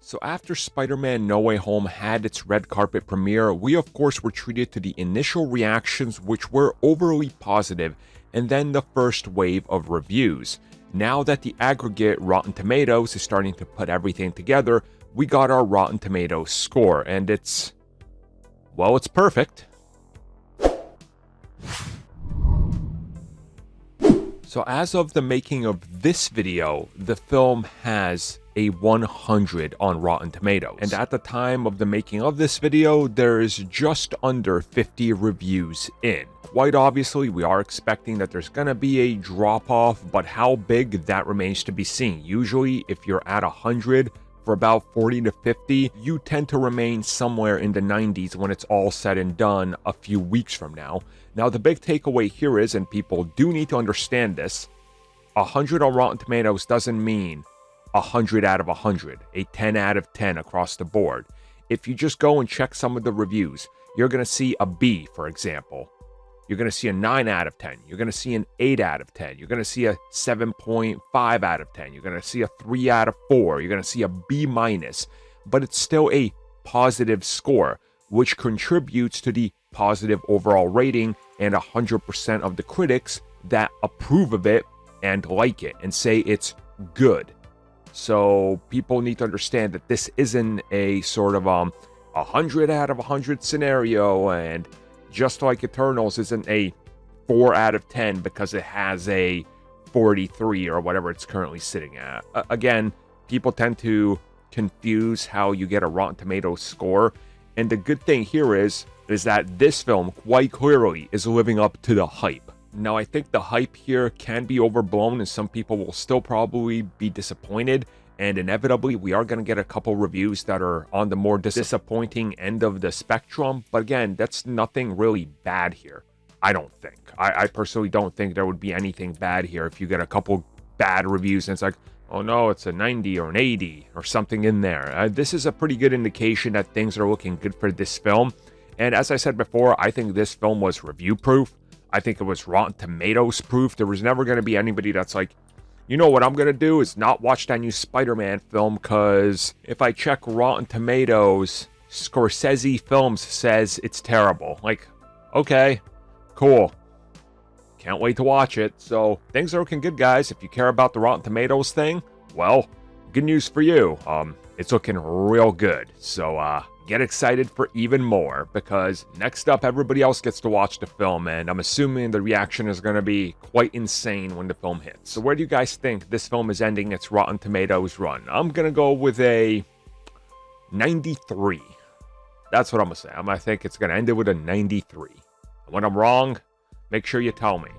So after Spider-Man No Way Home had its red carpet premiere, we of course were treated to the initial reactions, which were overly positive, and then the first wave of reviews. Now that the aggregate Rotten Tomatoes is starting to put everything together, we got our Rotten Tomatoes score, and it's perfect. So as of the making of this video, the film has a 100 on Rotten Tomatoes. And at the time of the making of this video, there is just under 50 reviews in. Quite obviously, we are expecting that there's gonna be a drop-off, but how big, that remains to be seen. Usually, if you're at 100, for about 40 to 50, you tend to remain somewhere in the 90s when it's all said and done a few weeks from now. Now, the big takeaway here is, and people do need to understand this, 100 on Rotten Tomatoes doesn't mean 100 out of 100, a 10 out of 10 across the board. If you just go and check some of the reviews, you're going to see a B, for example. You're going to see a 9 out of 10. You're going to see an 8 out of 10. You're going to see a 7.5 out of 10. You're going to see a 3 out of 4. You're going to see a B minus. But it's still a positive score, which contributes to the positive overall rating and 100% of the critics that approve of it and like it and say it's good. So people need to understand that this isn't a sort of 100 out of 100 scenario, and just like Eternals isn't a 4 out of 10 because it has a 43 or whatever it's currently sitting at. Again, people tend to confuse how you get a Rotten Tomatoes score, and the good thing here is that this film quite clearly is living up to the hype. Now, I think the hype here can be overblown, and some people will still probably be disappointed, and inevitably we are going to get a couple reviews that are on the more disappointing end of the spectrum. But again, that's nothing really bad here, I don't think. I personally don't think there would be anything bad here if you get a couple bad reviews and it's like, oh no, it's a 90 or an 80 or something in there. This is a pretty good indication that things are looking good for this film. And as I said before, I think this film was review-proof. I think it was Rotten Tomatoes proof. There was never going to be anybody that's like, you know what I'm going to do is not watch that new Spider-Man film because if I check Rotten Tomatoes, Scorsese Films says it's terrible. Like, okay, cool. Can't wait to watch it. So things are looking good, guys. If you care about the Rotten Tomatoes thing, well, good news for you. It's looking real good. So, get excited for even more, because next up everybody else gets to watch the film, and I'm assuming the reaction is going to be quite insane when the film hits. So where do you guys think this film is ending its Rotten Tomatoes run? I'm going to go with a 93. That's what I'm going to say. I think it's going to end it with a 93. And when I'm wrong, make sure you tell me.